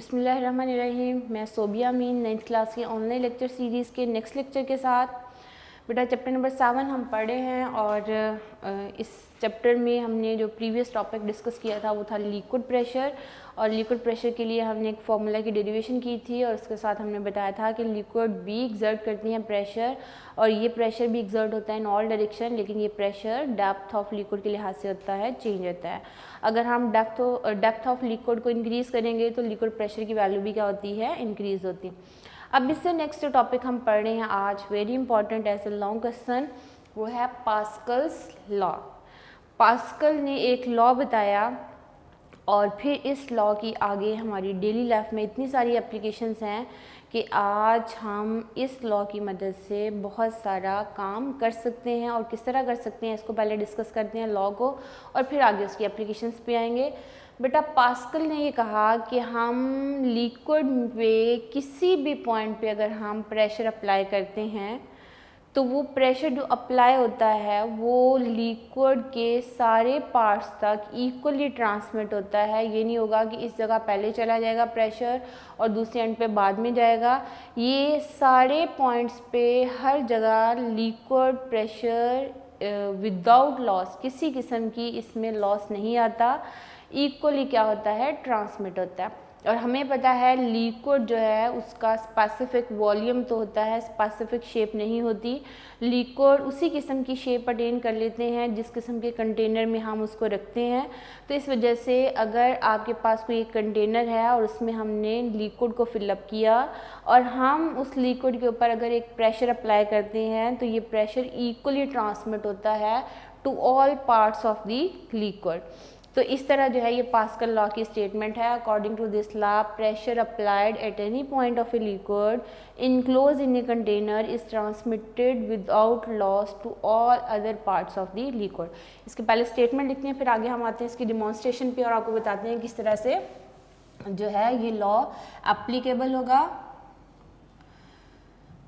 बिस्मिल्लाहिर्रहमानिर्रहीम। मैं सोबिया अमीन 9th class की ऑनलाइन लेक्चर सीरीज़ के नेक्स्ट लेक्चर के साथ बेटा चैप्टर नंबर 7 हम पढ़े हैं और इस चैप्टर में हमने जो प्रीवियस टॉपिक डिस्कस किया था वो था लिक्विड प्रेशर। और लिक्विड प्रेशर के लिए हमने एक फार्मूला की डेरिवेशन की थी और उसके साथ हमने बताया था कि लिक्विड भी एक्सर्ट करती हैं प्रेशर, और ये प्रेशर भी एक्सर्ट होता है इन ऑल डायरेक्शन, लेकिन ये प्रेशर डेप्थ ऑफ लिक्विड के लिहाज से होता है, चेंज होता है। अगर हम डेप्थ ऑफ लिक्विड को इंक्रीज़ करेंगे तो लिक्विड प्रेशर की वैल्यू भी क्या होती है, इंक्रीज़ होती है। अब इससे नेक्स्ट जो टॉपिक हम पढ़ रहे हैं आज, very important as a long question, वो है पास्कल्स लॉ। पास्कल ने एक लॉ बताया और फिर इस लॉ की आगे हमारी डेली लाइफ में इतनी सारी एप्लीकेशंस हैं कि आज हम इस लॉ की मदद से बहुत सारा काम कर सकते हैं। और किस तरह कर सकते हैं इसको पहले डिस्कस करते हैं लॉ को, और फिर आगे उसकी एप्लीकेशंस पे आएंगे। बेटा पास्कल ने ये कहा कि हम लिक्विड पे किसी भी पॉइंट पे अगर हम प्रेशर अप्लाई करते हैं तो वो प्रेशर जो अप्लाई होता है वो लिक्विड के सारे पार्ट्स तक इक्वली ट्रांसमिट होता है। ये नहीं होगा कि इस जगह पहले चला जाएगा प्रेशर और दूसरे एंड पे बाद में जाएगा। ये सारे पॉइंट्स पे हर जगह लिक्विड प्रेशर विदाउट लॉस, किसी किस्म की इसमें लॉस नहीं आता, इक्वली क्या होता है, ट्रांसमिट होता है। और हमें पता है लिक्विड जो है उसका स्पेसिफिक वॉल्यूम तो होता है, स्पेसिफिक शेप नहीं होती। लिक्विड उसी किस्म की शेप अटेन कर लेते हैं जिस किस्म के कंटेनर में हम उसको रखते हैं। तो इस वजह से अगर आपके पास कोई एक कंटेनर है और उसमें हमने लिक्विड को फिलअप किया और हम उस लिक्विड के ऊपर अगर एक प्रेशर अप्लाई करते हैं तो ये प्रेशर इक्वली ट्रांसमिट होता है to all parts of the liquid. तो इस तरह जो है ये पास्कल लॉ की स्टेटमेंट है। According to this law, pressure applied at any point of a liquid enclose in a container is transmitted without loss to all other parts of the liquid. इसके पहले स्टेटमेंट लिखते हैं, फिर आगे हम आते हैं इसकी डिमॉन्स्ट्रेशन पे और आपको बताते हैं किस तरह से जो है ये लॉ एप्लीकेबल होगा।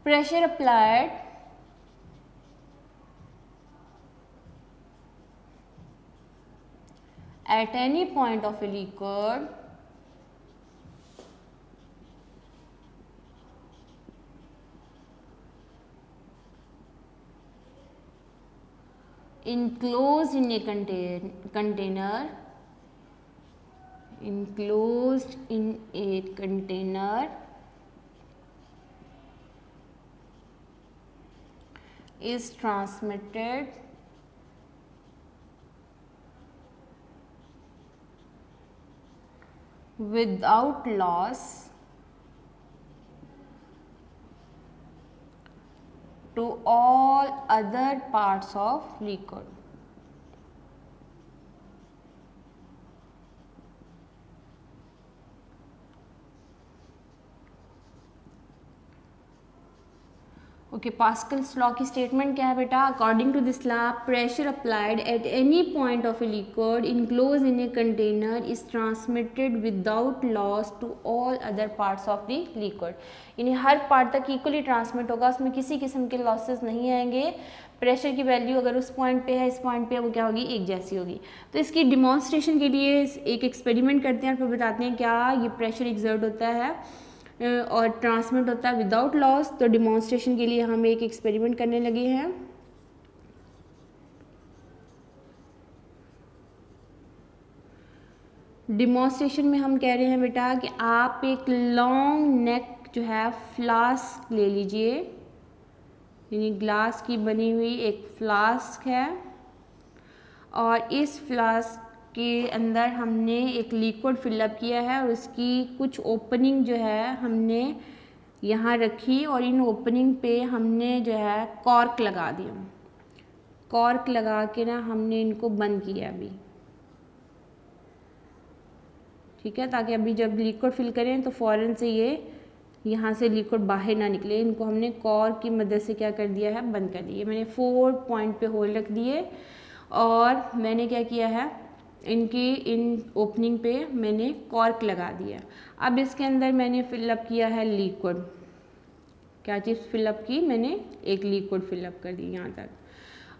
Pressure applied at any point of a liquid enclosed in a container enclosed in a container is transmitted without loss to all other parts of liquid। Okay, Pascal's law की statement क्या है बेटा? According to this law, pressure applied at any point of a liquid enclose in a container is transmitted without loss to all other parts of the liquid. यानी हर part तक equally transmit होगा, उसमें किसी किस्म के लॉसेस नहीं आएंगे। प्रेशर की वैल्यू अगर उस पॉइंट पे है, इस पॉइंट पे वो क्या होगी, एक जैसी होगी। तो इसकी डिमॉन्स्ट्रेशन के लिए एक एक्सपेरिमेंट करते हैं और फिर बताते हैं क्या ये प्रेशर एक्सर्ट होता है और ट्रांसमिट होता है विदाउट लॉस। तो डिमॉन्स्ट्रेशन के लिए हम एक एक्सपेरिमेंट करने लगे हैं। डिमॉन्स्ट्रेशन में हम कह रहे हैं बेटा कि आप एक लॉन्ग नेक जो है फ्लास्क ले लीजिए, यानी ग्लास की बनी हुई एक फ्लास्क है और इस फ्लास्क के अंदर हमने एक लिक्विड फिलअप किया है और उसकी कुछ ओपनिंग जो है हमने यहाँ रखी और इन ओपनिंग पे हमने जो है कॉर्क लगा दिया। कॉर्क लगा के ना हमने इनको बंद किया अभी, ठीक है, ताकि अभी जब लिक्विड फिल करें तो फ़ौरन से ये यहाँ से लिक्विड बाहर ना निकले। इनको हमने कॉर्क की मदद से क्या कर दिया है, बंद कर दिए। मैंने 4 पॉइंट पे होल रख दिए और मैंने क्या किया है, इनकी इन ओपनिंग पे मैंने कॉर्क लगा दिया। अब इसके अंदर मैंने फिलअप किया है लिक्विड। क्या चीज़ फिलअप की, मैंने एक लिक्विड फिलअप कर दी यहाँ तक।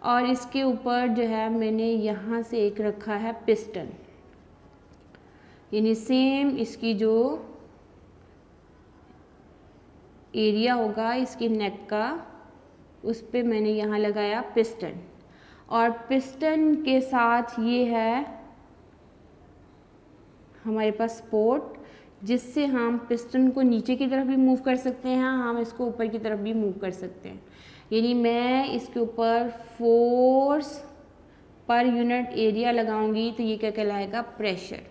और इसके ऊपर जो है मैंने यहाँ से एक रखा है पिस्टन, यानी सेम इसकी जो एरिया होगा इसकी नेक का, उस पे मैंने यहाँ लगाया पिस्टन, और पिस्टन के साथ ये है हमारे पास सपोर्ट, जिससे हम पिस्टन को नीचे की तरफ भी मूव कर सकते हैं, हम इसको ऊपर की तरफ भी मूव कर सकते हैं। यानी मैं इसके ऊपर फोर्स पर यूनिट एरिया लगाऊंगी तो ये क्या कहलाएगा, प्रेशर।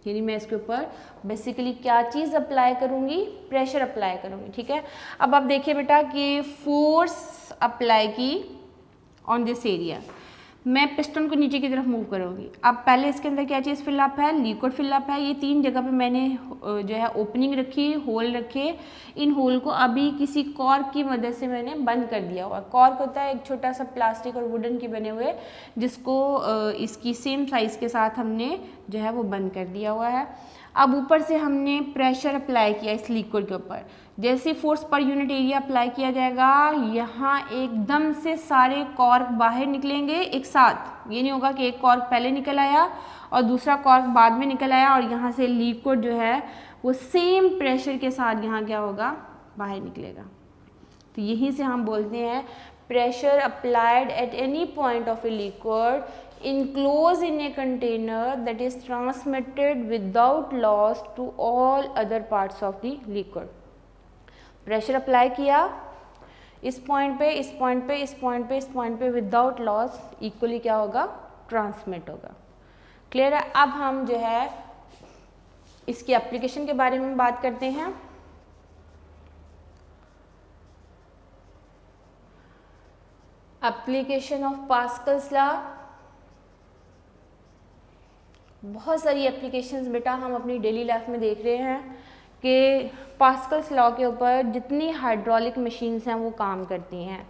यानी मैं इसके ऊपर बेसिकली क्या चीज़ अप्लाई करूंगी, प्रेशर अप्लाई करूंगी। ठीक है, अब आप देखिए बेटा कि फोर्स अप्लाई की ऑन दिस एरिया, मैं पिस्टन को नीचे की तरफ मूव करूंगी। अब पहले इसके अंदर क्या चीज़ फिलअप है, लिक्विड फिलअप है। ये 3 जगह पे मैंने जो है ओपनिंग रखी, होल रखे। इन होल को अभी किसी कॉर्क की मदद से मैंने बंद कर दिया हुआ। कॉर्क होता है एक छोटा सा प्लास्टिक और वुडन के बने हुए, जिसको इसकी सेम साइज़ के साथ हमने जो है वो बंद कर दिया हुआ है। अब ऊपर से हमने प्रेशर अप्लाई किया इस लिक्विड के ऊपर। जैसे force per unit area apply किया जाएगा, यहाँ एकदम से सारे कॉर्क बाहर निकलेंगे एक साथ। ये नहीं होगा कि एक कॉर्क पहले निकल आया और दूसरा कॉर्क बाद में निकल आया और यहाँ से लिक्विड जो है वो सेम प्रेशर के साथ यहाँ क्या होगा, बाहर निकलेगा। तो यहीं से हम बोलते हैं pressure applied at any point of a liquid enclosed in a container that is transmitted without loss to all other parts of the liquid. Pressure apply किया इस पॉइंट पे, इस पॉइंट पे, इस पॉइंट पे, इस पॉइंट पे, विदाउट लॉस इक्वली क्या होगा, ट्रांसमिट होगा। क्लियर है। अब हम जो है इसकी एप्लीकेशन के बारे में बात करते हैं। एप्लीकेशन ऑफ पास्कल्स लॉ, बहुत सारी एप्लीकेशंस बेटा हम अपनी डेली लाइफ में देख रहे हैं कि पास्कल्स लॉ के ऊपर जितनी हाइड्रोलिक मशीन्स हैं वो काम करती हैं।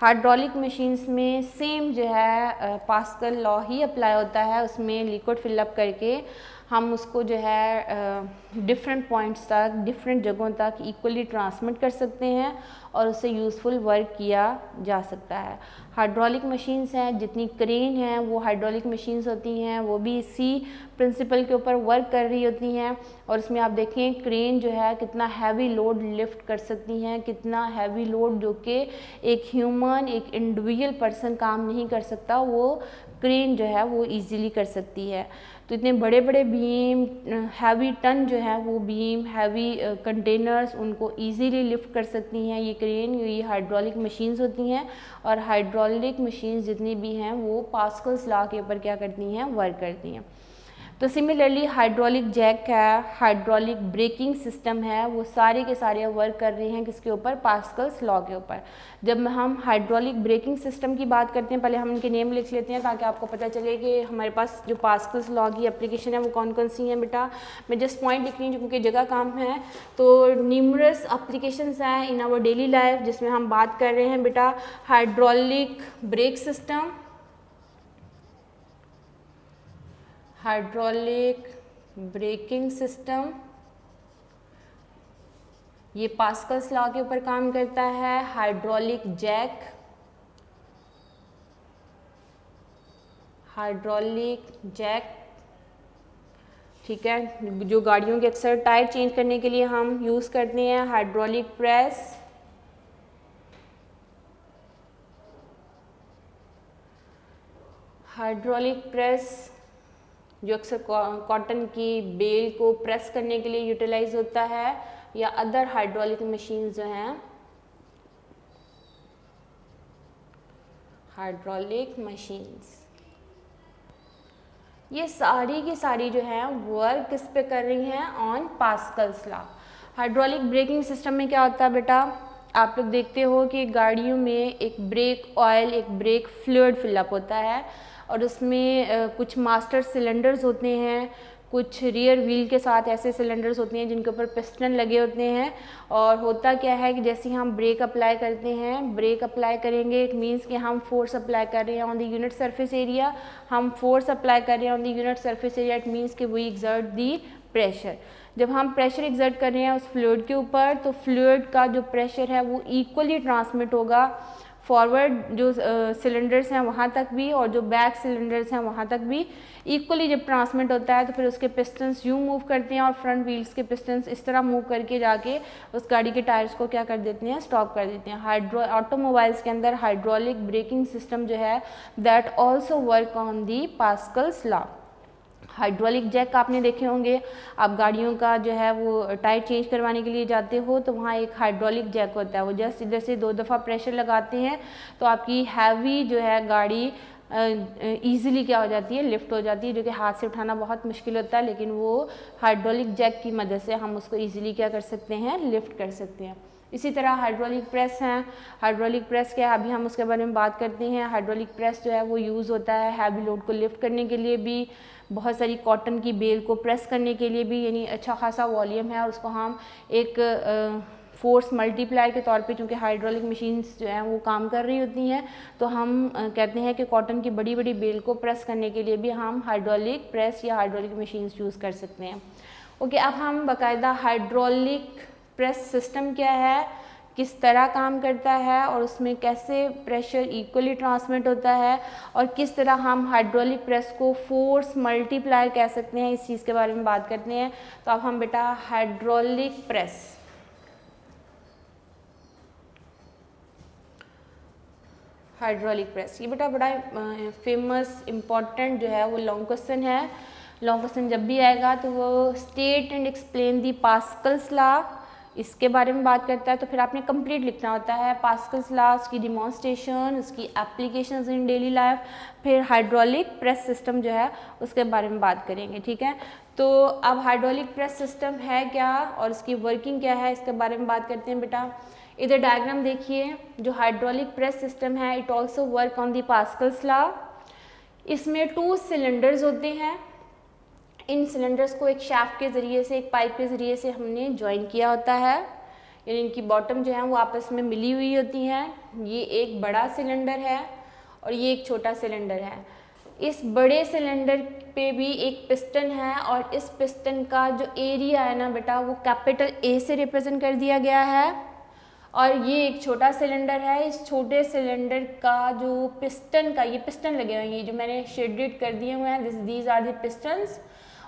हाइड्रोलिक मशीन्स में सेम जो है पास्कल लॉ ही अप्लाई होता है। उसमें लिक्विड फिलअप करके हम उसको जो है डिफरेंट पॉइंट्स तक, डिफरेंट जगहों तक इक्वली ट्रांसमिट कर सकते हैं और उससे यूज़फुल वर्क किया जा सकता है। हाइड्रोलिक मशीन्स हैं, जितनी क्रेन हैं वो हाइड्रोलिक मशीन्स होती हैं, वो भी इसी प्रिंसिपल के ऊपर वर्क कर रही होती हैं। और इसमें आप देखें क्रेन जो है कितना हैवी लोड लिफ्ट कर सकती हैं, कितना हैवी लोड जो कि एक ह्यूमन, एक इंडिविजुअल पर्सन काम नहीं कर सकता, वो क्रेन जो है वो इजीली कर सकती है। तो इतने बड़े बड़े बीम, हैवी टन जो है वो बीम, हैवी कंटेनर्स, उनको इजीली लिफ्ट कर सकती हैं ये क्रेन। ये हाइड्रोलिक मशीन्स होती हैं और हाइड्रोलिक मशीन्स जितनी भी हैं वो पास्कल्स लॉ के ऊपर क्या करती हैं, वर्क करती हैं। तो सिमिलरली हाइड्रोलिक जैक है, हाइड्रोलिक ब्रेकिंग सिस्टम है, वो सारे के सारे वर्क कर रहे हैं किसके ऊपर, पास्कल्स लॉ के ऊपर। जब हम हाइड्रोलिक ब्रेकिंग सिस्टम की बात करते हैं, पहले हम इनके नेम लिख लेते हैं ताकि आपको पता चले कि हमारे पास जो पास्कल्स लॉ की एप्लीकेशन है वो कौन कौन सी हैं। बेटा मैं जस्ट पॉइंट लिख रही हूँ क्योंकि जगह काम है। तो न्यूमरस एप्लीकेशंस हैं इन आवर डेली लाइफ, जिसमें हम बात कर रहे हैं बेटा hydraulic brake system, hydraulic braking system, ये पास्कल्स लॉ के ऊपर काम करता है। हाइड्रोलिक जैक, हाइड्रोलिक जैक, ठीक है, जो गाड़ियों के अक्सर टायर चेंज करने के लिए हम यूज़ करते हैं। हाइड्रोलिक प्रेस, हाइड्रोलिक प्रेस जो अक्सर कॉटन की बेल को प्रेस करने के लिए यूटिलाइज होता है, या अदर हाइड्रोलिक मशीन्स जो हैं, हाइड्रोलिक मशीन्स, ये सारी की सारी जो है वर्क किस पे कर रही हैं, on Pascal's law. Hydraulic braking system में क्या होता है बेटा, आप लोग देखते हो कि गाड़ियों में एक ब्रेक ऑयल, एक ब्रेक फ्लूइड फिलअप होता है और उसमें कुछ मास्टर सिलेंडर्स होते हैं, कुछ रियर व्हील के साथ ऐसे सिलेंडर्स होते हैं जिनके ऊपर पिस्टन लगे होते हैं। और होता क्या है कि जैसे हम ब्रेक अप्लाई करते हैं, ब्रेक अप्लाई करेंगे इट मीन्स कि हम फोर्स अप्लाई कर रहे हैं on the unit surface area. हम फोर्स अप्लाई कर रहे हैं on the unit surface area, it means कि वी एक्सर्ट दी प्रेशर। जब हम प्रेशर एक्सर्ट कर रहे हैं उस फ्लूइड के ऊपर, तो फ्लूइड का जो प्रेशर है वो इक्वली ट्रांसमिट होगा फॉरवर्ड जो सिलेंडर्स हैं वहाँ तक भी और जो बैक सिलेंडर्स हैं वहाँ तक भी इक्वली जब ट्रांसमिट होता है तो फिर उसके पिस्टन्स यूँ मूव करते हैं और फ्रंट व्हील्स के पिस्टन्स इस तरह मूव करके जाके उस गाड़ी के टायर्स को क्या कर देते हैं, स्टॉप कर देते हैं। ऑटोमोबाइल्स के अंदर हाइड्रोलिक ब्रेकिंग सिस्टम जो है that also work on the Pascal's law. Hydraulic jack आपने देखे होंगे, आप गाड़ियों का जो है वो टायर चेंज करवाने के लिए जाते हो तो वहाँ एक हाइड्रोलिक जैक होता है, वो जस्ट इधर से 2 दफ़ा प्रेशर लगाते हैं तो आपकी हैवी जो है गाड़ी ईज़िली क्या हो जाती है, लिफ्ट हो जाती है, जो कि हाथ से उठाना बहुत मुश्किल होता है, लेकिन वो हाइड्रोलिक जैक की मदद से हम उसको ईज़िली क्या कर सकते हैं, लिफ्ट कर सकते हैं। इसी तरह हाइड्रोलिक प्रेस हैं, हाइड्रोलिक प्रेस क्या है अभी हम उसके बारे में बात करते हैं। हाइड्रोलिक प्रेस जो है वो यूज़ होता है हैवी लोड को लिफ्ट करने के लिए भी, बहुत सारी कॉटन की बेल को प्रेस करने के लिए भी, यानी अच्छा खासा वॉल्यूम है और उसको हम एक फोर्स मल्टीप्लायर के तौर पे, चूँकि हाइड्रोलिक मशीन्स जो हैं वो काम कर रही होती हैं तो हम कहते हैं कि कॉटन की बड़ी बड़ी बेल को प्रेस करने के लिए भी हम हाइड्रोलिक प्रेस या हाइड्रोलिक मशीन्स यूज़ कर सकते हैं। ओके, अब हम बाकायदा हाइड्रोलिक प्रेस सिस्टम क्या है, किस तरह काम करता है और उसमें कैसे प्रेशर इक्वली ट्रांसमिट होता है और किस तरह हम हाइड्रोलिक प्रेस को फोर्स मल्टीप्लायर कह सकते हैं, इस चीज़ के बारे में बात करते हैं। तो अब हम बेटा हाइड्रोलिक प्रेस, हाइड्रोलिक प्रेस ये बेटा बड़ा फेमस इम्पॉर्टेंट जो है वो लॉन्ग क्वेश्चन है। लॉन्ग क्वेश्चन जब भी आएगा तो वो state and explain the Pascal's law, इसके बारे में बात करता है। तो फिर आपने कंप्लीट लिखना होता है पास्कल्स लॉ, उसकी डिमॉन्स्ट्रेशन, उसकी एप्लीकेशंस इन डेली लाइफ, फिर हाइड्रोलिक प्रेस सिस्टम जो है उसके बारे में बात करेंगे। ठीक है, तो अब हाइड्रोलिक प्रेस सिस्टम है क्या और इसकी वर्किंग क्या है, इसके बारे में बात करते हैं बेटा। इधर डायग्राम देखिए, जो हाइड्रोलिक प्रेस सिस्टम है it also work on the Pascal's law. इसमें 2 सिलेंडर्स होते हैं, इन सिलेंडर्स को एक शाफ्ट के ज़रिए से, एक पाइप के ज़रिए से हमने ज्वाइन किया होता है, यानी इनकी बॉटम जो है वो आपस में मिली हुई होती हैं। ये एक बड़ा सिलेंडर है और ये एक छोटा सिलेंडर है। इस बड़े सिलेंडर पे भी एक पिस्टन है और इस पिस्टन का जो एरिया है ना बेटा वो कैपिटल ए से रिप्रेजेंट कर दिया गया है। और ये एक छोटा सिलेंडर है, इस छोटे सिलेंडर का जो पिस्टन का, ये पिस्टन लगे हुए हैं, ये जो मैंने शेडेड कर दिए हुए हैं, दीज आर द पिस्टन्स।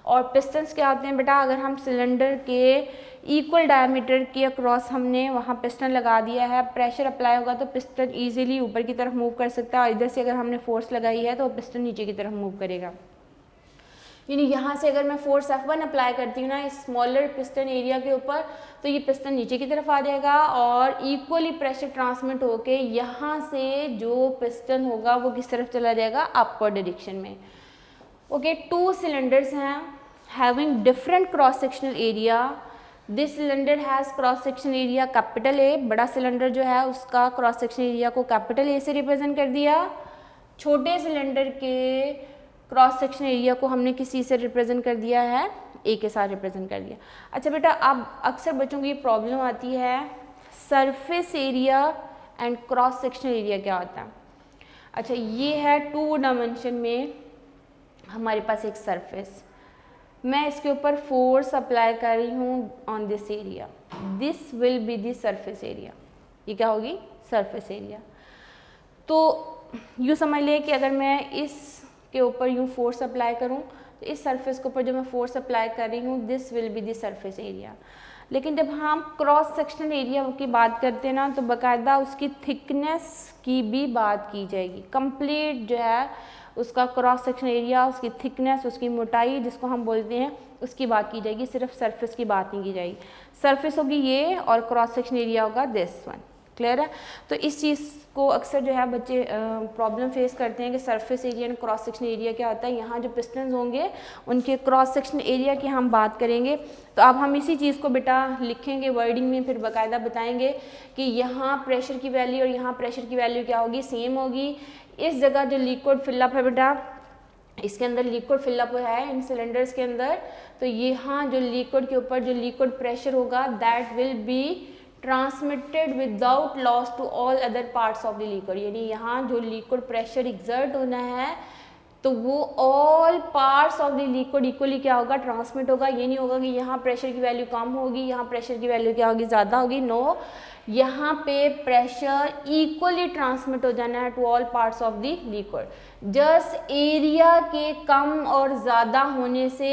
और पिस्टन्स क्या होते हैं बेटा, अगर हम सिलेंडर के इक्वल डायमीटर के अक्रॉस हमने वहाँ पिस्टन लगा दिया है, प्रेशर अप्लाई होगा तो पिस्टन इजीली ऊपर की तरफ मूव कर सकता है और इधर से अगर हमने फोर्स लगाई है तो पिस्टन नीचे की तरफ मूव करेगा। यानी यहाँ से अगर मैं फोर्स F1 अप्लाई करती हूँ ना इस स्मॉलर पिस्टन एरिया के ऊपर तो ये पिस्टन नीचे की तरफ आ जाएगा और इक्वली प्रेशर ट्रांसमिट होके यहाँ से जो पिस्टन होगा वो किस तरफ चला जाएगा, अपवर्ड डायरेक्शन में। ओके, 2 सिलेंडर्स हैं having different cross sectional area. This cylinder has cross section area capital ए, बड़ा सिलेंडर जो है उसका क्रॉस सेक्शन एरिया को कैपिटल ए से रिप्रेजेंट कर दिया। छोटे सिलेंडर के क्रॉस सेक्शन एरिया को हमने किसी से रिप्रेजेंट कर दिया है, ए के साथ रिप्रेजेंट कर दिया। अच्छा बेटा, अब अक्सर बच्चों की प्रॉब्लम आती है surface area and cross section area क्या होता है। अच्छा, ये है 2 डायमेंशन में हमारे पास एक सरफेस, मैं इसके ऊपर फोर्स अप्लाई कर रही हूँ on this area, this will be the surface area. ये क्या होगी, सरफेस एरिया। तो यूँ समझ लें कि अगर मैं इस के ऊपर यूँ फोर्स अप्लाई करूँ तो इस सरफेस के ऊपर जो मैं फोर्स अप्लाई कर रही हूँ this will be the surface area. लेकिन जब हम क्रॉस सेक्शनल एरिया की बात करते हैं ना तो बाकायदा उसकी थिकनेस की भी बात की जाएगी। कंप्लीट जो है उसका क्रॉस सेक्शन एरिया, उसकी थिकनेस, उसकी मोटाई जिसको हम बोलते हैं उसकी बात की जाएगी, सिर्फ सरफेस की बात नहीं की जाएगी। सरफेस होगी ये और क्रॉस सेक्शन एरिया होगा दिस वन। क्लियर है? तो इस चीज़ को अक्सर जो है बच्चे प्रॉब्लम फेस करते हैं कि surface area and cross section area क्या होता है। यहाँ जो पिस्टन्स होंगे उनके क्रॉस सेक्शन एरिया की हम बात करेंगे। तो अब हम इसी चीज़ को बेटा लिखेंगे वर्डिंग में, फिर बाकायदा बताएंगे कि यहाँ प्रेशर की वैल्यू और यहाँ प्रेशर की वैल्यू क्या होगी, सेम होगी। इस जगह जो लिक्विड फिलअप है बेटा, इसके अंदर लिक्विड फिलअप है इन सिलेंडर्स के अंदर, तो यहाँ जो लिक्विड के ऊपर जो लिक्विड प्रेशर होगा that will be transmitted without loss to all other parts of the liquid. यानी यहाँ जो लिक्विड प्रेशर एग्जर्ट होना है तो वो all parts of the liquid equally क्या होगा, ट्रांसमिट होगा। ये नहीं होगा कि यहाँ प्रेशर की वैल्यू कम होगी, यहाँ प्रेशर की वैल्यू क्या होगी, ज़्यादा होगी। नो, यहाँ पे प्रेशर इक्वली ट्रांसमिट हो जाना है to all parts of the liquid. Just area के कम और ज़्यादा होने से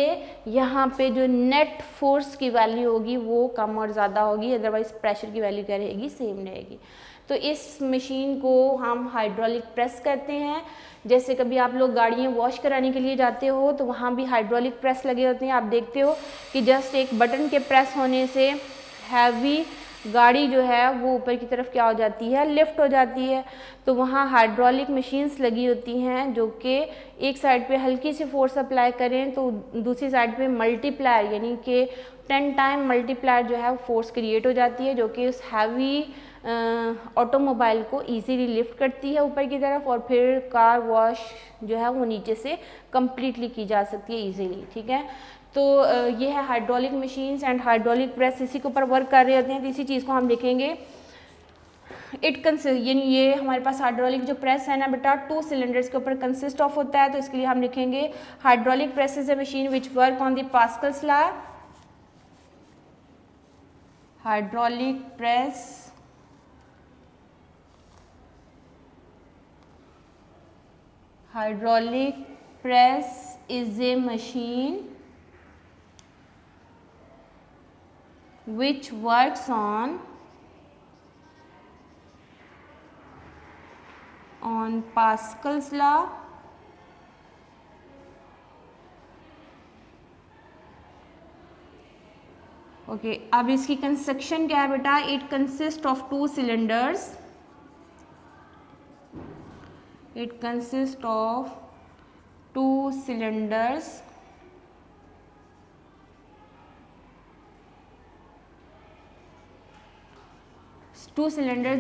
यहाँ पे जो नेट फोर्स की वैल्यू होगी वो कम और ज़्यादा होगी, अदरवाइज प्रेशर की वैल्यू क्या रहेगी, सेम रहेगी। तो इस मशीन को हम हाइड्रोलिक प्रेस कहते हैं। जैसे कभी आप लोग गाड़ियाँ वॉश कराने के लिए जाते हो तो वहाँ भी हाइड्रोलिक प्रेस लगे होते हैं। आप देखते हो कि जस्ट एक बटन के प्रेस होने से हैवी गाड़ी जो है वो ऊपर की तरफ क्या हो जाती है, लिफ्ट हो जाती है। तो वहाँ हाइड्रोलिक मशीन्स लगी होती हैं जो कि एक साइड पे हल्की सी फोर्स अप्लाई करें तो दूसरी साइड पे मल्टीप्लायर यानी कि 10 टाइम मल्टीप्लायर जो है फोर्स क्रिएट हो जाती है, जो कि उस हैवी ऑटोमोबाइल को इजीली लिफ्ट करती है ऊपर की तरफ, और फिर कार वॉश जो है वो नीचे से कम्प्लीटली की जा सकती है इजीली। ठीक है, तो ये है hydraulic machines and hydraulic press, इसी के ऊपर वर्क कर रहे होते हैं। तो इसी चीज़ को हम देखेंगे। यानी ये हमारे पास हाइड्रोलिक जो प्रेस है ना बेटा 2 सिलेंडर्स के ऊपर कंसिस्ट ऑफ होता है। तो इसके लिए हम लिखेंगे hydraulic press is a machine which work on the Pascal's law. Hydraulic press is a machine which works on Pascal's law okay. अब इसकी कंस्ट्रक्शन क्या है बेटा, it consist of 2 cylinders। It consists of 2 cylinders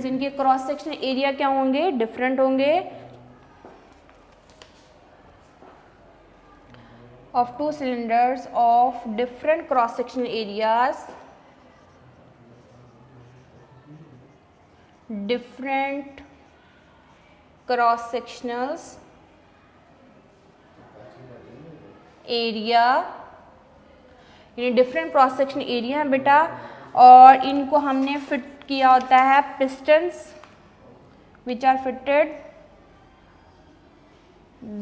जिनके cross sectional area क्या होंगे, different होंगे। of 2 cylinders of different cross sectional areas, different cross sectionals area, यानी डिफरेंट क्रॉस सेक्शन एरिया है बेटा, और इनको हमने फिट किया होता है pistons which are fitted,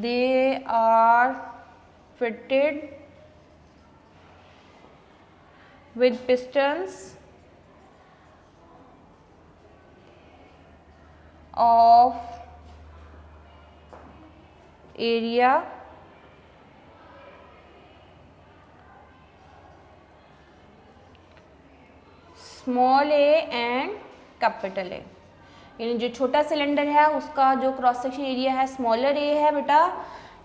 they are fitted with pistons of area small a and capital A, यानी जो छोटा सिलेंडर है उसका जो क्रॉस सेक्शन एरिया है स्मॉलर ए है बेटा।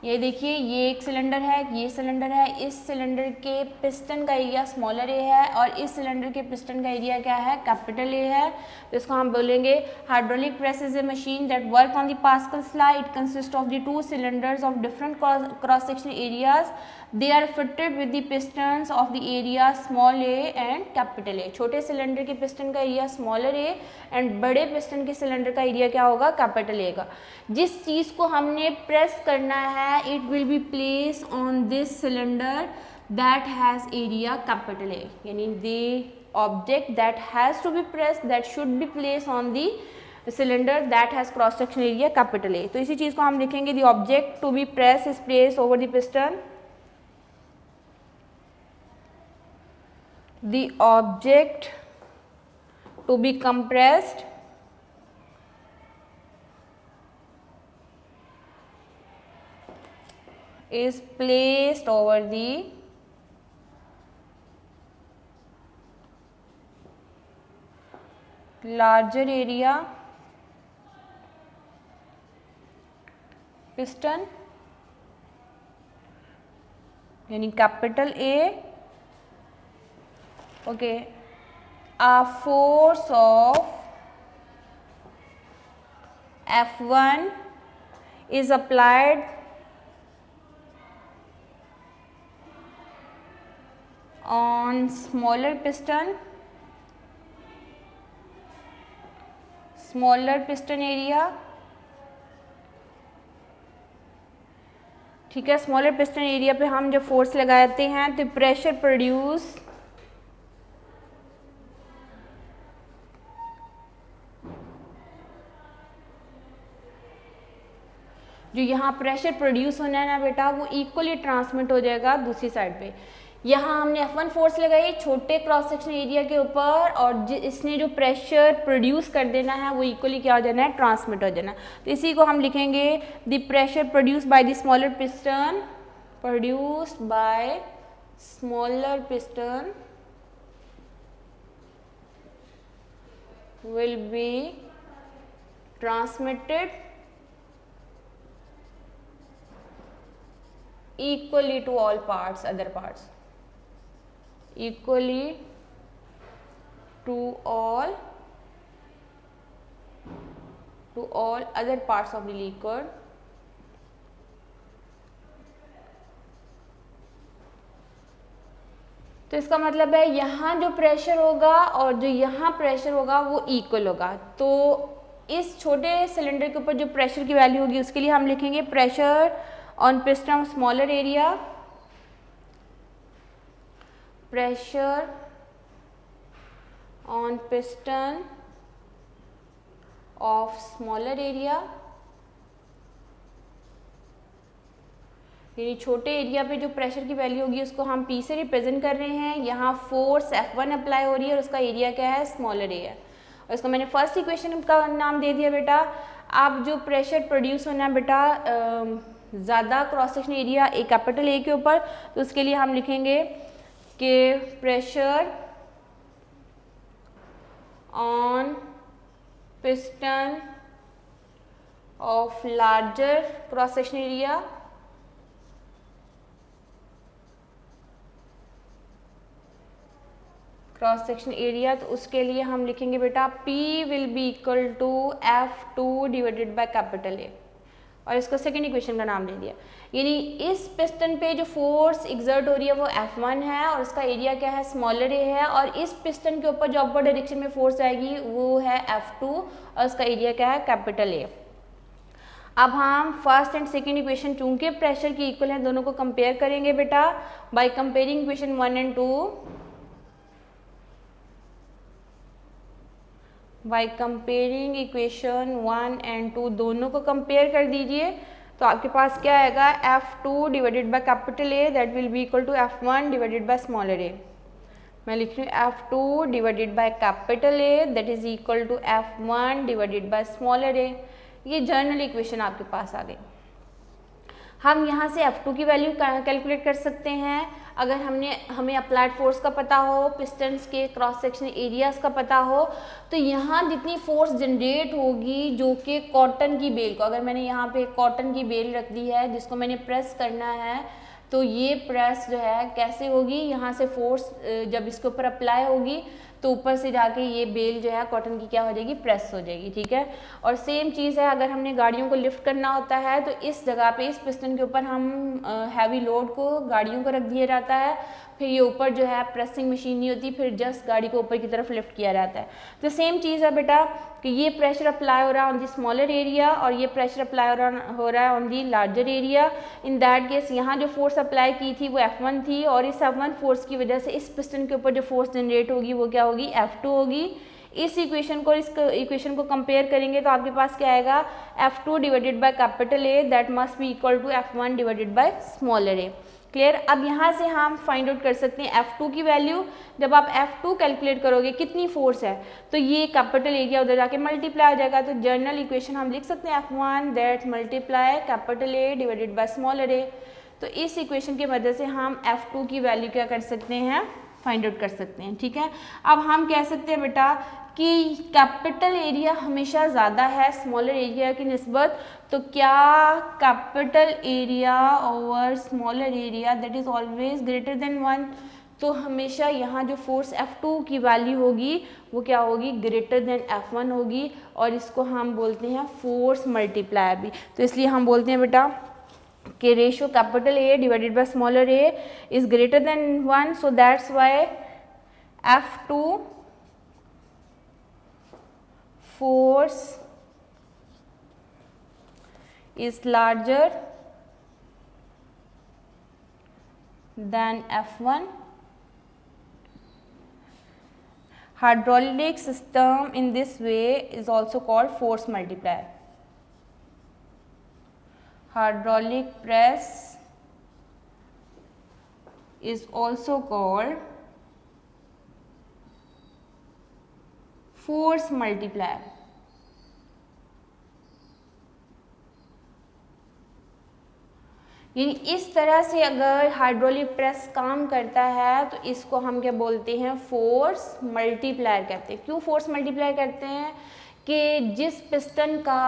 ये देखिए ये एक सिलेंडर है, ये सिलेंडर है, इस सिलेंडर के पिस्टन का एरिया स्मॉलर ए है और इस सिलेंडर के पिस्टन का एरिया क्या है, कैपिटल ए है। तो इसको हम बोलेंगे hydraulic press is a machine that work on the Pascal's law. It consist of the 2 cylinders of different cross section areas. They are fitted with the pistons of the area small a and capital A. छोटे cylinder के piston का area smaller A and बड़े piston के cylinder का area क्या होगा, capital A का। जिस चीज़ को हमने प्रेस करना है it will be place on this cylinder that has area capital A, यानी the object that has to be press that should be place on the cylinder that has cross section area capital A. तो इसी चीज़ को हम लिखेंगे the object to be press is place over the piston, the object to be compressed is placed over the larger area piston, यानी capital A. Okay, a force of F1 is applied on smaller piston area, ठीक है। Smaller piston area पे हम जब force लगाते हैं तो pressure produce जो यहाँ प्रेशर प्रोड्यूस होना है ना बेटा, वो इक्वली ट्रांसमिट हो जाएगा दूसरी साइड पे। यहाँ हमने F1 फोर्स लगाई छोटे क्रॉस सेक्शन एरिया के ऊपर, और इसने जो प्रेशर प्रोड्यूस कर देना है वो इक्वली क्या हो जाना है, ट्रांसमिट हो जाना। तो इसी को हम लिखेंगे the pressure produce by the smaller piston, produced by smaller piston will be transmitted equally to all parts, other parts, equally to all other parts of the liquid. तो इसका मतलब है यहाँ जो प्रेशर होगा और जो यहाँ प्रेशर होगा वो इक्वल होगा। तो इस छोटे सिलेंडर के ऊपर जो प्रेशर की वैल्यू होगी उसके लिए हम लिखेंगे pressure on piston of smaller area, pressure on piston of smaller area, यानी छोटे एरिया पे जो प्रेशर की वैल्यू होगी उसको हम P से रिप्रेजेंट कर रहे हैं। यहाँ फोर्स F1 अप्लाई हो रही है और उसका एरिया क्या है, स्मॉलर एरिया, और इसको मैंने फर्स्ट इक्वेशन का नाम दे दिया बेटा। अब जो प्रेशर प्रोड्यूस होना है बेटा ज़्यादा cross section area A capital A के ऊपर, तो उसके लिए हम लिखेंगे कि pressure on piston of larger cross section area, cross section area, तो उसके लिए हम लिखेंगे बेटा P will be equal to F2 divided by capital A, और इसको सेकेंड इक्वेशन का नाम दे दिया। यानी इस पिस्टन पे जो फोर्स एग्जर्ट हो रही है वो F1 है और उसका एरिया क्या है, स्मॉलर ए है, और इस पिस्टन के ऊपर जो अपवर्ड डायरेक्शन में फोर्स आएगी वो है F2 और उसका एरिया क्या है, कैपिटल A। अब हम फर्स्ट एंड सेकेंड इक्वेशन चूंकि प्रेशर की इक्वल है दोनों को कंपेयर करेंगे बेटा by comparing equation 1 and 2, by comparing equation 1 and 2 दोनों को कंपेयर कर दीजिए। तो आपके पास क्या आएगा, F2 divided by capital A that will be equal to F1 divided by smaller a। मैं लिख रही हूँ F2 divided by capital A that is equal to F1 divided by smaller a। ये जनरल इक्वेशन आपके पास आ गई। हम यहाँ से F2 की वैल्यू कैलकुलेट कर सकते हैं अगर हमें अप्लाइड फोर्स का पता हो, पिस्टन्स के क्रॉस सेक्शन एरियाज का पता हो। तो यहाँ जितनी फोर्स जनरेट होगी जो कि कॉटन की बेल को, अगर मैंने यहाँ पे कॉटन की बेल रख दी है जिसको मैंने प्रेस करना है, तो ये प्रेस जो है कैसे होगी, यहाँ से फोर्स जब इसके ऊपर अप्लाई होगी तो ऊपर से जाके ये बेल जो है कॉटन की क्या हो जाएगी, प्रेस हो जाएगी, ठीक है। और सेम चीज़ है अगर हमने गाड़ियों को लिफ्ट करना होता है तो इस जगह पे इस पिस्टन के ऊपर हम हैवी लोड को गाड़ियों को रख दिया जाता है, फिर ये ऊपर जो है प्रेसिंग मशीन नहीं होती, फिर जस्ट गाड़ी को ऊपर की तरफ लिफ्ट किया जाता है। तो सेम चीज़ है बेटा कि ये प्रेशर अप्लाई हो रहा है ऑन दी स्मॉलर एरिया और ये प्रेशर अप्लाई हो रहा है on the larger area. In that case यहाँ जो फोर्स अप्लाई की थी वो F1 थी और इस F1 फोर्स की वजह से इस पिस्टन के ऊपर जो फोर्स जनरेट होगी वो क्या होगी, F2 होगी। इस इक्वेशन को कंपेयर करेंगे तो आपके पास क्या आएगा, F2 divided by capital A that must be equal to F1 divided by smaller a। Clear. अब यहाँ से हम फाइंड आउट कर सकते हैं F2 की वैल्यू। जब आप F2 कैलकुलेट करोगे कितनी फोर्स है तो ये कैपिटल एरिया उधर जाके मल्टीप्लाई हो जाएगा। तो जनरल इक्वेशन हम लिख सकते हैं F1 that multiply capital A divided by smaller a। तो इस इक्वेशन की मदद से हम F2 की वैल्यू क्या कर सकते हैं, फाइंड आउट कर सकते हैं, ठीक है। अब हम कह सकते हैं बेटा कि कैपिटल एरिया हमेशा ज़्यादा है स्मॉलर एरिया की निस्बत, तो क्या capital area over smaller area that is always greater than 1। तो हमेशा यहाँ जो फोर्स F2 की वैल्यू होगी वो क्या होगी, ग्रेटर देन F1 होगी, और इसको हम बोलते हैं फोर्स मल्टीप्लायर भी। तो इसलिए हम बोलते हैं बेटा कि ratio capital A divided by smaller a is greater than 1, so that's why F2 force is larger than F1. Hydraulic system in this way is also called force multiplier. hydraulic press is also called force multiplier. यानी इस तरह से अगर hydraulic press काम करता है तो इसको हम क्या बोलते हैं, फोर्स मल्टीप्लायर कहते हैं। क्यों फोर्स मल्टीप्लायर कहते हैं कि जिस पिस्टन का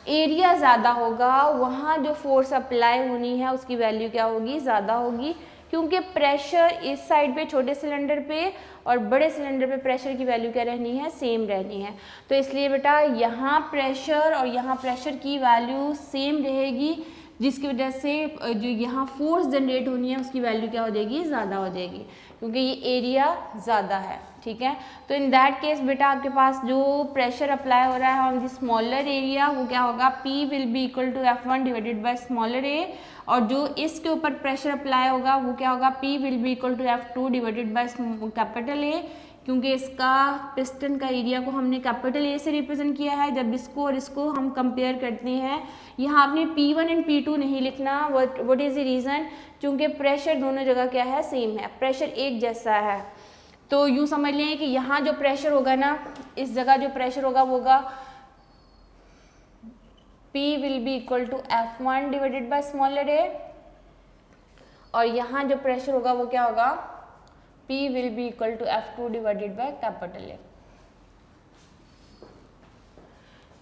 एरिया ज़्यादा होगा वहाँ जो फोर्स अप्लाई होनी है उसकी वैल्यू क्या होगी, ज़्यादा होगी, क्योंकि प्रेशर इस साइड पे छोटे सिलेंडर पे और बड़े सिलेंडर पे प्रेशर की वैल्यू क्या रहनी है, सेम रहनी है। तो इसलिए बेटा यहाँ प्रेशर और यहाँ प्रेशर की वैल्यू सेम रहेगी, जिसकी वजह से जो यहाँ फोर्स जनरेट होनी है उसकी वैल्यू क्या हो जाएगी, ज़्यादा हो जाएगी, क्योंकि ये एरिया ज़्यादा है। ठीक है, तो इन दैट केस बेटा आपके पास जो प्रेशर अप्लाई हो रहा है ऑन द स्मॉलर एरिया वो क्या होगा, P will be equal to F1 divided by smaller a, और जो इसके ऊपर प्रेशर अप्लाई होगा वो क्या होगा, P will be equal to F2 divided by capital A, क्योंकि इसका पिस्टन का एरिया को हमने कैपिटल ए से रिप्रेजेंट किया है। जब इसको और इसको हम कंपेयर करते हैं, यहाँ आपने P1 एंड P2 नहीं लिखना। व्हाट इज़ द रीज़न, क्योंकि प्रेशर दोनों जगह क्या है, सेम है, प्रेशर एक जैसा है। तो यूँ समझ लें कि यहाँ जो प्रेशर होगा ना, इस जगह जो प्रेशर होगा वो होगा P will be equal to F1 divided by smaller a, और यहाँ जो प्रेशर होगा वो क्या होगा, P will be equal to F2 divided by capital A.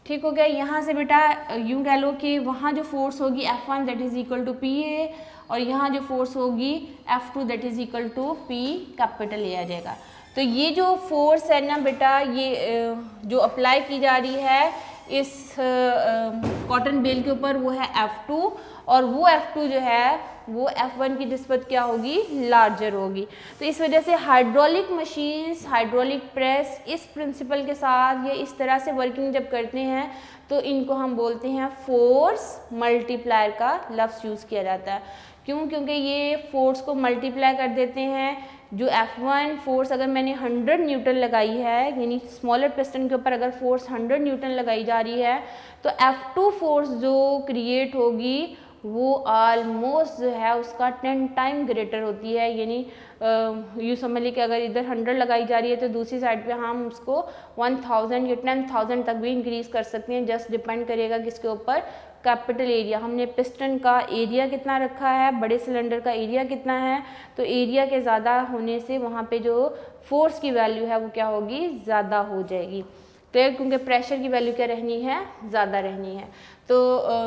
ठीक हो गया। यहाँ से बेटा यूँ कह लो कि वहाँ जो फोर्स होगी F1 that is equal to PA, और यहाँ जो फोर्स होगी F2 that is equal to P capital A आ जाएगा। तो ये जो फोर्स है ना बेटा, ये जो अप्लाई की जा रही है इस कॉटन बेल के ऊपर वो है F2, और वो F2 जो है वो F1 की निस्बत क्या होगी, लार्जर होगी। तो इस वजह से हाइड्रोलिक मशीन्स, हाइड्रोलिक प्रेस इस प्रिंसिपल के साथ या इस तरह से वर्किंग जब करते हैं तो इनको हम बोलते हैं फोर्स मल्टीप्लायर का लफ्ज़ यूज़ किया जाता है। क्यों, क्योंकि ये फोर्स को मल्टीप्लाई कर देते हैं। जो F1 फोर्स अगर मैंने 100 न्यूटन लगाई है, यानी स्मॉलर पिस्टन के ऊपर अगर फोर्स 100 न्यूटन लगाई जा रही है, तो F2 फोर्स जो क्रिएट होगी वो ऑलमोस्ट जो है उसका 10 टाइम ग्रेटर होती है। यानी यूँ समझ लीजिए कि अगर इधर 100 लगाई जा रही है तो दूसरी साइड पे हम उसको 1000 या 10,000 तक भी इंक्रीज़ कर सकते हैं। जस्ट डिपेंड करेगा किसके ऊपर, कैपिटल एरिया। हमने पिस्टन का एरिया कितना रखा है, बड़े सिलेंडर का एरिया कितना है, तो एरिया के ज़्यादा होने से वहाँ पे जो फोर्स की वैल्यू है वो क्या होगी, ज़्यादा हो जाएगी। तो क्योंकि प्रेशर की वैल्यू क्या रहनी है, ज़्यादा रहनी है। तो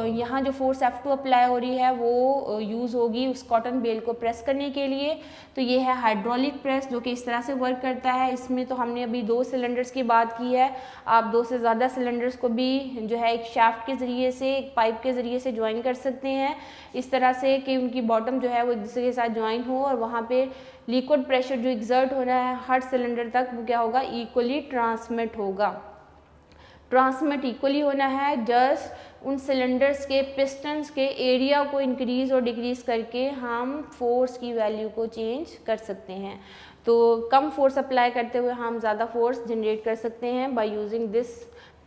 यहाँ जो फोर्स F2 अप्लाई हो रही है वो यूज़ होगी उस कॉटन बेल को प्रेस करने के लिए। तो ये है हाइड्रोलिक प्रेस जो कि इस तरह से वर्क करता है। इसमें तो हमने अभी 2 सिलेंडर्स की बात की है, आप 2 से ज़्यादा सिलेंडर्स को भी जो है एक शाफ्ट के ज़रिए से, एक पाइप के ज़रिए से ज्वाइन कर सकते हैं, इस तरह से कि उनकी बॉटम जो है वो एक दूसरे के साथ ज्वाइन हो, और वहाँ पर लिक्विड प्रेशर जो एग्जर्ट हो रहा है हर सिलेंडर तक वो क्या होगा, इक्वली ट्रांसमिट होगा। ट्रांसमिट इक्वली होना है, जस्ट उन सिलेंडर्स के पिस्टन्स के एरिया को इंक्रीज़ और डिक्रीज़ करके हम फोर्स की वैल्यू को चेंज कर सकते हैं। तो कम फोर्स अप्लाई करते हुए हम ज़्यादा फोर्स जनरेट कर सकते हैं by using this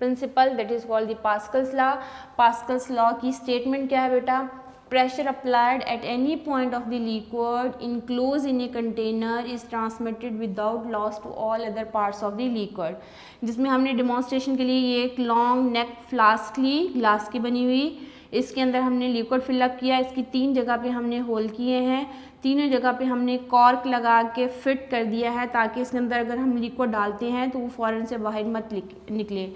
principle that is called the Pascal's law. Pascal's law की स्टेटमेंट क्या है बेटा, pressure applied at any point of the liquid enclosed in a container is transmitted without loss to all other parts of the liquid। जिसमें हमने demonstration के लिए ये एक लॉन्ग नेक फ्लास्क ली, ग्लास की बनी हुई, इसके अंदर हमने लिक्विड फिलअप किया, इसकी 3 जगह पे हमने होल किए हैं, तीनों जगह पे हमने कॉर्क लगा के फिट कर दिया है ताकि इसके अंदर अगर हम लिक्विड डालते हैं तो वो फ़ौरन से बाहर मत निकले।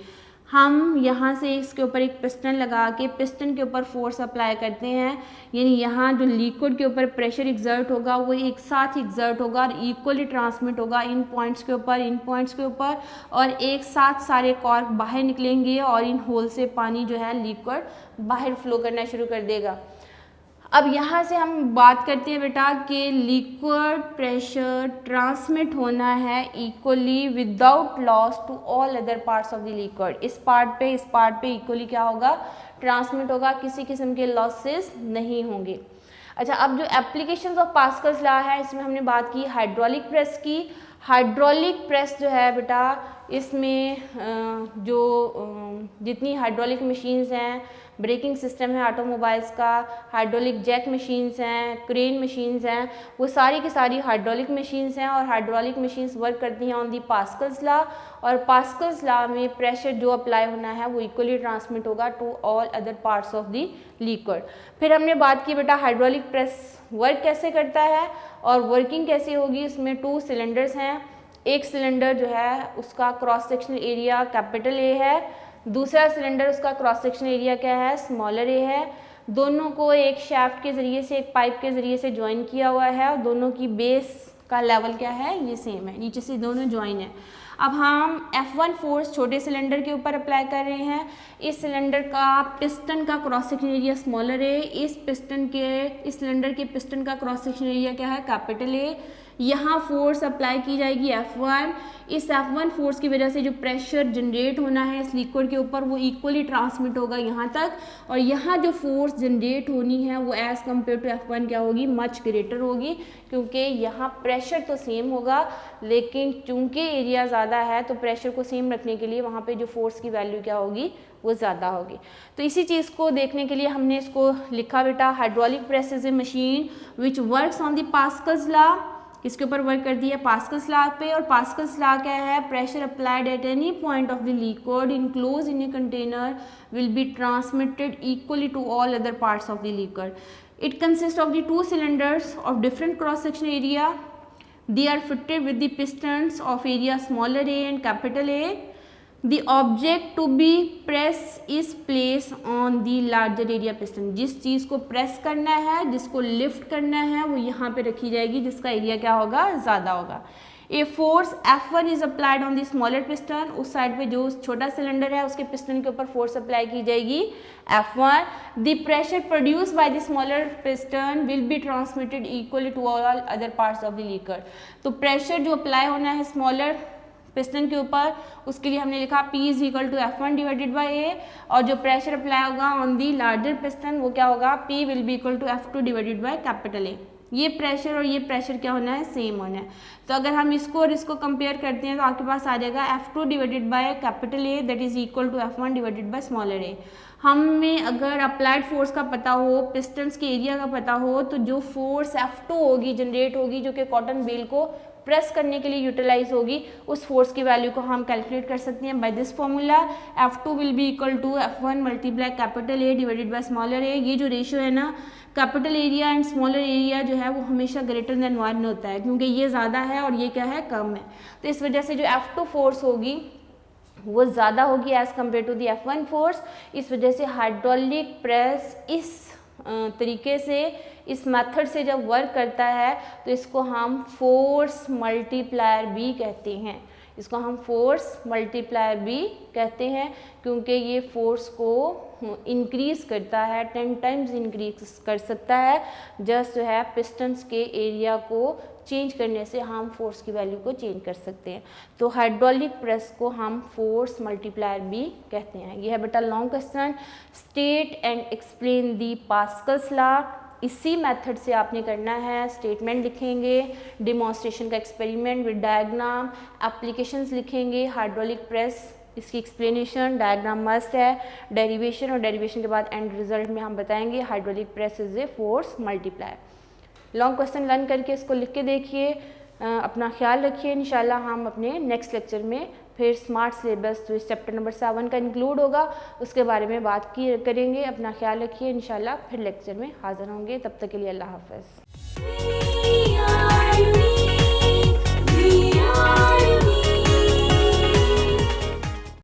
हम यहाँ से इसके ऊपर एक पिस्टन लगा के पिस्टन के ऊपर फोर्स अप्लाई करते हैं, यानी यहाँ जो लिक्विड के ऊपर प्रेशर एग्जर्ट होगा वो एक साथ एग्जर्ट होगा और इक्वली ट्रांसमिट होगा इन पॉइंट्स के ऊपर, और एक साथ सारे कॉर्क बाहर निकलेंगे और इन होल से पानी जो है लिक्विड बाहर फ्लो करना शुरू कर देगा। अब यहाँ से हम बात करते हैं बेटा कि लिक्विड प्रेशर ट्रांसमिट होना है equally without loss to all other parts of the liquid. इस पार्ट पे इक्वली क्या होगा, ट्रांसमिट होगा, किसी किस्म के लॉसेस नहीं होंगे। अच्छा, अब जो एप्लीकेशंस ऑफ पास्कल्स लॉ है इसमें हमने बात की हाइड्रोलिक प्रेस की। हाइड्रोलिक प्रेस जो है बेटा इसमें जो जितनी हाइड्रोलिक मशीन्स हैं, ब्रेकिंग सिस्टम है ऑटोमोबाइल्स का, हाइड्रोलिक जैक मशीन्स हैं, क्रेन मशीन्स हैं, वो सारी की सारी हाइड्रोलिक मशीन्स हैं। और हाइड्रोलिक मशीन्स वर्क करती हैं ऑन दी पास्कल्स लॉ, और पास्कल्स लॉ में प्रेशर जो अप्लाई होना है वो इक्वली ट्रांसमिट होगा to all other parts of the liquid. फिर हमने बात की बेटा हाइड्रोलिक प्रेस वर्क कैसे करता है और वर्किंग कैसे होगी। इसमें 2 सिलेंडर्स हैं, एक सिलेंडर जो है उसका क्रॉस सेक्शनल एरिया कैपिटल ए है, दूसरा सिलेंडर उसका क्रॉस सेक्शनल एरिया क्या है, स्मॉलर ए है। दोनों को एक शाफ्ट के ज़रिए से, एक पाइप के ज़रिए से ज्वाइन किया हुआ है और दोनों की बेस का लेवल क्या है, ये सेम है, नीचे से दोनों ज्वाइन है। अब हम F1 फोर्स छोटे सिलेंडर के ऊपर अप्लाई कर रहे हैं। इस सिलेंडर का पिस्टन का क्रॉस सेक्शन एरिया स्मॉलर है, इस सिलेंडर के पिस्टन का क्रॉस सेक्शन एरिया क्या है, कैपिटल ए। यहाँ फोर्स अप्लाई की जाएगी F1। इस F1 फोर्स की वजह से जो प्रेशर जनरेट होना है इस लिक्विड के ऊपर वो इक्वली ट्रांसमिट होगा यहाँ तक, और यहाँ जो फोर्स जनरेट होनी है वो एज़ कम्पेयर टू F1 क्या होगी, मच ग्रेटर होगी, क्योंकि यहाँ प्रेशर तो सेम होगा लेकिन चूंकि एरिया ज़्यादा है तो प्रेशर को सेम रखने के लिए वहाँ पे जो फोर्स की वैल्यू क्या होगी, वो ज़्यादा होगी। तो इसी चीज़ को देखने के लिए हमने इसको लिखा बेटा, hydraulic press is a machine which works on the Pascal's law. इसके ऊपर वर्क करती है पास्कल्स लॉ पे, और पास्कल्स लॉ क्या है, pressure applied at any point of the liquid enclose in a container will be transmitted equally to all other parts of the liquid. It consist of the 2 cylinders of different cross section area. They are fitted with the pistons of area smaller a and capital A. The object to be pressed is placed on the larger area piston. जिस चीज़ को press करना है, जिसको lift करना है, वो यहाँ पे रखी जाएगी जिसका एरिया क्या होगा, ज़्यादा होगा। A force F1 is applied on the smaller piston, उस साइड पे जो छोटा सिलेंडर है उसके पिस्टन के ऊपर फोर्स अप्लाई की जाएगी F1. The pressure produce by the smaller piston will be transmitted equally to all other parts of the liquid. तो प्रेशर जो अप्लाई होना है स्मॉलर पिस्टन के ऊपर, उसके लिए हमने लिखा P is equal to F1 divided by A, और जो प्रेशर अप्लाई होगा ऑन दी लार्जर पिस्टन वो क्या होगा, P will be equal to F2 divided by capital A. ये प्रेशर और ये प्रेशर क्या होना है, सेम होना है. तो अगर हम इसको और इसको कंपेयर करते हैं तो आपके पास आ जाएगा F2 divided by capital A that is equal to F1 divided by smaller a. हमें अगर अप्लाइड फोर्स का पता हो, पिस्टन्स के एरिया का पता हो, तो जो फोर्स F2 होगी जनरेट होगी जो कि कॉटन बेल को प्रेस करने के लिए यूटिलाइज होगी, उस फोर्स की वैल्यू को हम कैलकुलेट कर सकते हैं by this formula. F2 will be equal to F1 multiply capital A divided by smaller a. ये जो रेशियो है ना, capital area and smaller area जो है वो हमेशा ग्रेटर देन 1 होता है, क्योंकि ये ज़्यादा है और ये क्या है, कम है. तो इस वजह से जो F2 फोर्स होगी वो ज़्यादा होगी as compare to the F1 force. इस वजह से हाइड्रोलिक प्रेस इस तरीके से, इस मेथड से जब वर्क करता है तो इसको हम फोर्स मल्टीप्लायर भी कहते हैं. इसको हम फोर्स मल्टीप्लायर भी कहते हैं क्योंकि ये फोर्स को इंक्रीज़ करता है, 10 टाइम्स इंक्रीज कर सकता है. जस्ट जो है पिस्टन्स के एरिया को चेंज करने से हम फोर्स की वैल्यू को चेंज कर सकते हैं. तो हाइड्रोलिक प्रेस को हम फोर्स मल्टीप्लायर भी कहते हैं. यह है बेटा long question, state and explain the Pascal's law. इसी मेथड से आपने करना है. स्टेटमेंट लिखेंगे, डिमॉन्स्ट्रेशन का एक्सपेरिमेंट विद डायग्राम, एप्लीकेशंस लिखेंगे, हाइड्रोलिक प्रेस, इसकी एक्सप्लेनेशन, डायग्राम मस्ट है, डेरिवेशन, और डेरिवेशन के बाद एंड रिजल्ट में हम बताएंगे hydraulic press is a force multiplier. Long question learn करके इसको लिख के देखिए. अपना ख्याल रखिए. इंशाल्लाह हम अपने नेक्स्ट लेक्चर में फिर स्मार्ट सिलेबस जो इस चैप्टर नंबर 7 का इंक्लूड होगा उसके बारे में बात करेंगे. अपना ख्याल रखिए. इंशाल्लाह फिर लेक्चर में हाजिर होंगे. तब तक के लिए अल्लाह हाफ़िज़.